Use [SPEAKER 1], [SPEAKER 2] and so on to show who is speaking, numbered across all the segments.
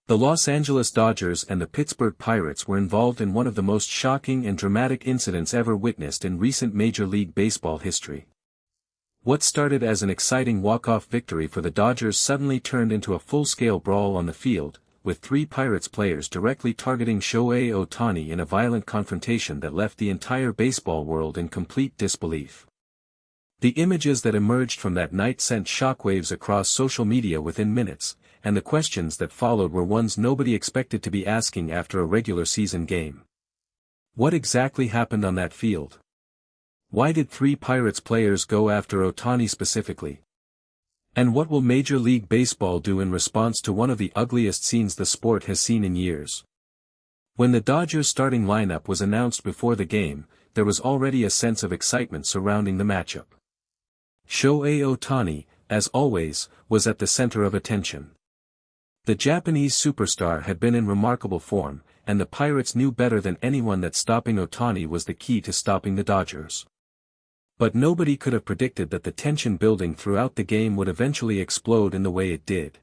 [SPEAKER 1] The Los Angeles Dodgers and the Pittsburgh Pirates were involved in one of the most shocking and dramatic incidents ever witnessed in recent Major League Baseball history. What started as an exciting walk-off victory for the Dodgers suddenly turned into a full-scale brawl on the field, with three Pirates players directly targeting Shohei Ohtani in a violent confrontation that left the entire baseball world in complete disbelief. The images that emerged from that night sent shockwaves across social media within minutes, and the questions that followed were ones nobody expected to be asking after a regular season game. What exactly happened on that field? Why did three Pirates players go after Ohtani specifically? And what will Major League Baseball do in response to one of the ugliest scenes the sport has seen in years? When the Dodgers' starting lineup was announced before the game, there was already a sense of excitement surrounding the matchup. Shohei Ohtani, as always, was at the center of attention. The Japanese superstar had been in remarkable form, and the Pirates knew better than anyone that stopping Ohtani was the key to stopping the Dodgers. But nobody could have predicted that the tension building throughout the game would eventually explode in the way it did.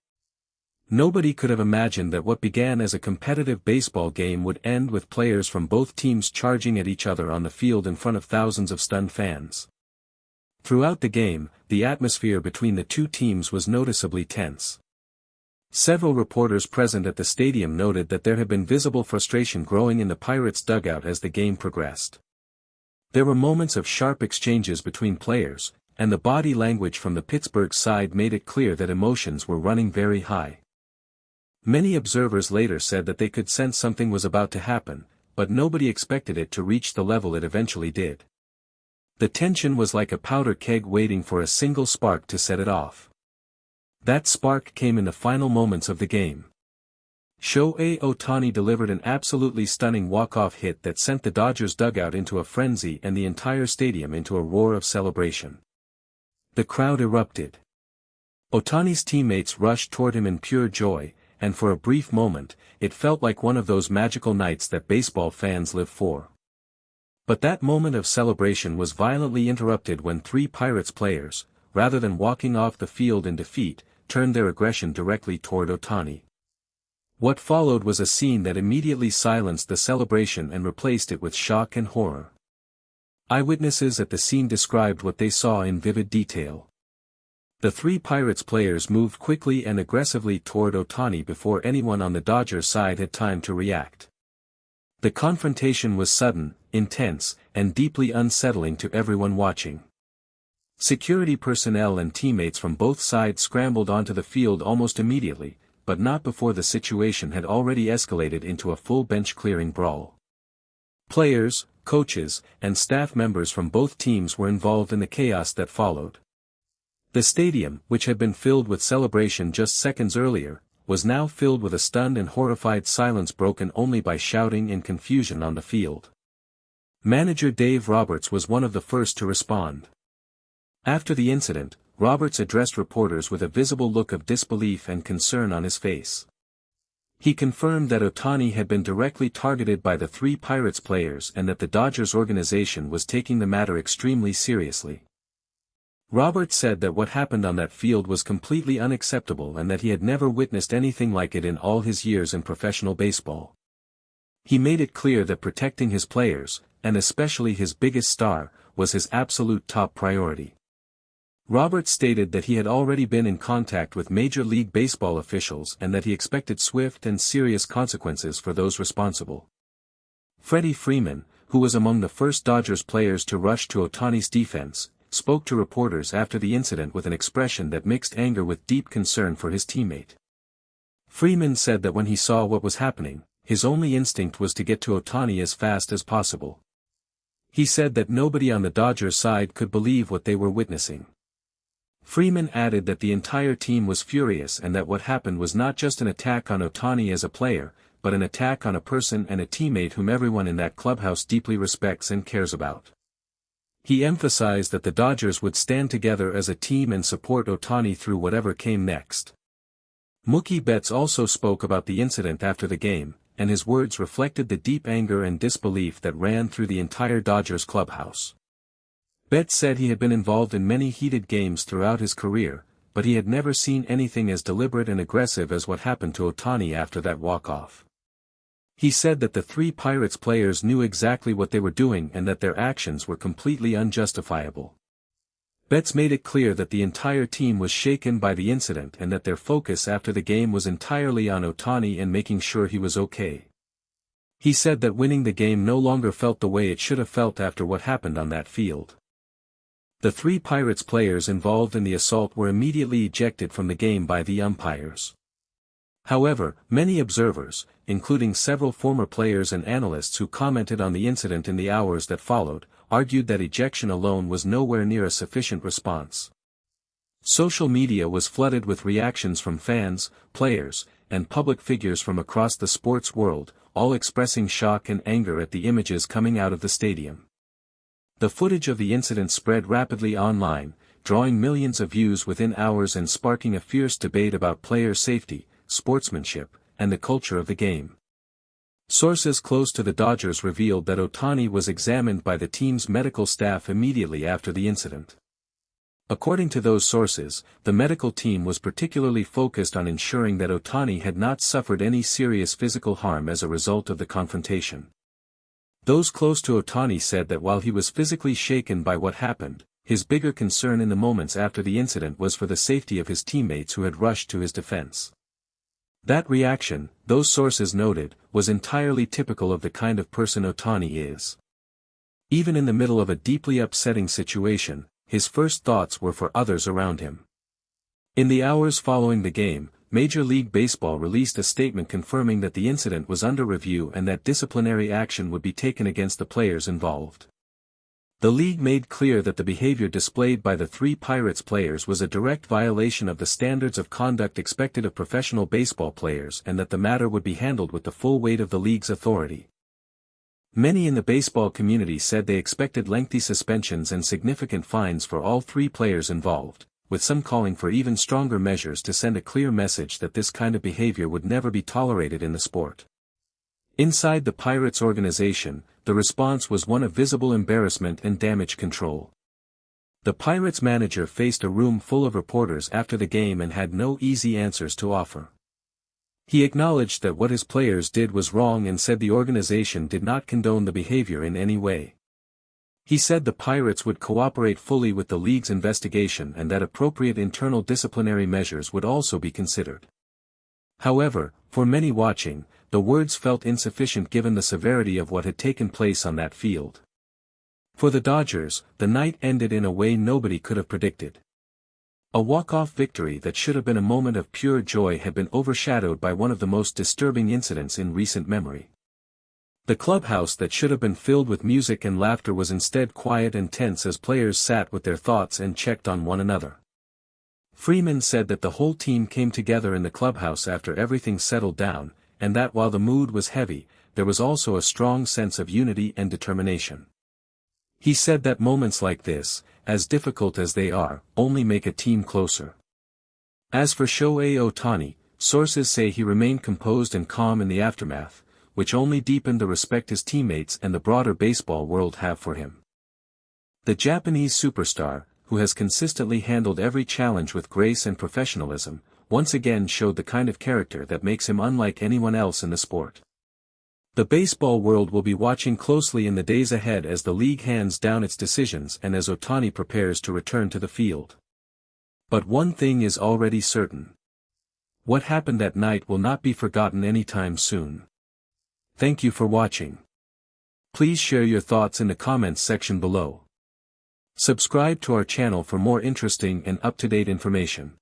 [SPEAKER 1] Nobody could have imagined that what began as a competitive baseball game would end with players from both teams charging at each other on the field in front of thousands of stunned fans. Throughout the game, the atmosphere between the two teams was noticeably tense. Several reporters present at the stadium noted that there had been visible frustration growing in the Pirates' dugout as the game progressed. There were moments of sharp exchanges between players, and the body language from the Pittsburgh side made it clear that emotions were running very high. Many observers later said that they could sense something was about to happen, but nobody expected it to reach the level it eventually did. The tension was like a powder keg waiting for a single spark to set it off. That spark came in the final moments of the game. Shohei Ohtani delivered an absolutely stunning walk-off hit that sent the Dodgers dugout into a frenzy and the entire stadium into a roar of celebration. The crowd erupted. Ohtani's teammates rushed toward him in pure joy, and for a brief moment, it felt like one of those magical nights that baseball fans live for. But that moment of celebration was violently interrupted when three Pirates players, rather than walking off the field in defeat, turned their aggression directly toward Ohtani. What followed was a scene that immediately silenced the celebration and replaced it with shock and horror. Eyewitnesses at the scene described what they saw in vivid detail. The three Pirates players moved quickly and aggressively toward Ohtani before anyone on the Dodgers side had time to react. The confrontation was sudden, intense, and deeply unsettling to everyone watching. Security personnel and teammates from both sides scrambled onto the field almost immediately, but not before the situation had already escalated into a full bench-clearing brawl. Players, coaches, and staff members from both teams were involved in the chaos that followed. The stadium, which had been filled with celebration just seconds earlier, was now filled with a stunned and horrified silence broken only by shouting and confusion on the field. Manager Dave Roberts was one of the first to respond. After the incident, Roberts addressed reporters with a visible look of disbelief and concern on his face. He confirmed that Ohtani had been directly targeted by the three Pirates players and that the Dodgers organization was taking the matter extremely seriously. Roberts said that what happened on that field was completely unacceptable and that he had never witnessed anything like it in all his years in professional baseball. He made it clear that protecting his players, and especially his biggest star, was his absolute top priority. Roberts stated that he had already been in contact with Major League Baseball officials and that he expected swift and serious consequences for those responsible. Freddie Freeman, who was among the first Dodgers players to rush to Ohtani's defense, spoke to reporters after the incident with an expression that mixed anger with deep concern for his teammate. Freeman said that when he saw what was happening, his only instinct was to get to Ohtani as fast as possible. He said that nobody on the Dodgers side could believe what they were witnessing. Freeman added that the entire team was furious and that what happened was not just an attack on Ohtani as a player, but an attack on a person and a teammate whom everyone in that clubhouse deeply respects and cares about. He emphasized that the Dodgers would stand together as a team and support Ohtani through whatever came next. Mookie Betts also spoke about the incident after the game, and his words reflected the deep anger and disbelief that ran through the entire Dodgers clubhouse. Betts said he had been involved in many heated games throughout his career, but he had never seen anything as deliberate and aggressive as what happened to Ohtani after that walk-off. He said that the three Pirates players knew exactly what they were doing and that their actions were completely unjustifiable. Betts made it clear that the entire team was shaken by the incident and that their focus after the game was entirely on Ohtani and making sure he was okay. He said that winning the game no longer felt the way it should have felt after what happened on that field. The three Pirates players involved in the assault were immediately ejected from the game by the umpires. However, many observers, including several former players and analysts who commented on the incident in the hours that followed, argued that ejection alone was nowhere near a sufficient response. Social media was flooded with reactions from fans, players, and public figures from across the sports world, all expressing shock and anger at the images coming out of the stadium. The footage of the incident spread rapidly online, drawing millions of views within hours and sparking a fierce debate about player safety, sportsmanship, and the culture of the game. Sources close to the Dodgers revealed that Ohtani was examined by the team's medical staff immediately after the incident. According to those sources, the medical team was particularly focused on ensuring that Ohtani had not suffered any serious physical harm as a result of the confrontation. Those close to Ohtani said that while he was physically shaken by what happened, his bigger concern in the moments after the incident was for the safety of his teammates who had rushed to his defense. That reaction, those sources noted, was entirely typical of the kind of person Ohtani is. Even in the middle of a deeply upsetting situation, his first thoughts were for others around him. In the hours following the game, Major League Baseball released a statement confirming that the incident was under review and that disciplinary action would be taken against the players involved. The league made clear that the behavior displayed by the three Pirates players was a direct violation of the standards of conduct expected of professional baseball players and that the matter would be handled with the full weight of the league's authority. Many in the baseball community said they expected lengthy suspensions and significant fines for all three players involved, with some calling for even stronger measures to send a clear message that this kind of behavior would never be tolerated in the sport. Inside the Pirates organization, the response was one of visible embarrassment and damage control. The Pirates manager faced a room full of reporters after the game and had no easy answers to offer. He acknowledged that what his players did was wrong and said the organization did not condone the behavior in any way. He said the Pirates would cooperate fully with the league's investigation and that appropriate internal disciplinary measures would also be considered. However, for many watching, the words felt insufficient given the severity of what had taken place on that field. For the Dodgers, the night ended in a way nobody could have predicted. A walk-off victory that should have been a moment of pure joy had been overshadowed by one of the most disturbing incidents in recent memory. The clubhouse that should have been filled with music and laughter was instead quiet and tense as players sat with their thoughts and checked on one another. Freeman said that the whole team came together in the clubhouse after everything settled down, and that while the mood was heavy, there was also a strong sense of unity and determination. He said that moments like this, as difficult as they are, only make a team closer. As for Shohei Ohtani, sources say he remained composed and calm in the aftermath, which only deepened the respect his teammates and the broader baseball world have for him. The Japanese superstar, who has consistently handled every challenge with grace and professionalism, once again showed the kind of character that makes him unlike anyone else in the sport. The baseball world will be watching closely in the days ahead as the league hands down its decisions and as Ohtani prepares to return to the field. But one thing is already certain. What happened that night will not be forgotten anytime soon. Thank you for watching. Please share your thoughts in the comments section below. Subscribe to our channel for more interesting and up-to-date information.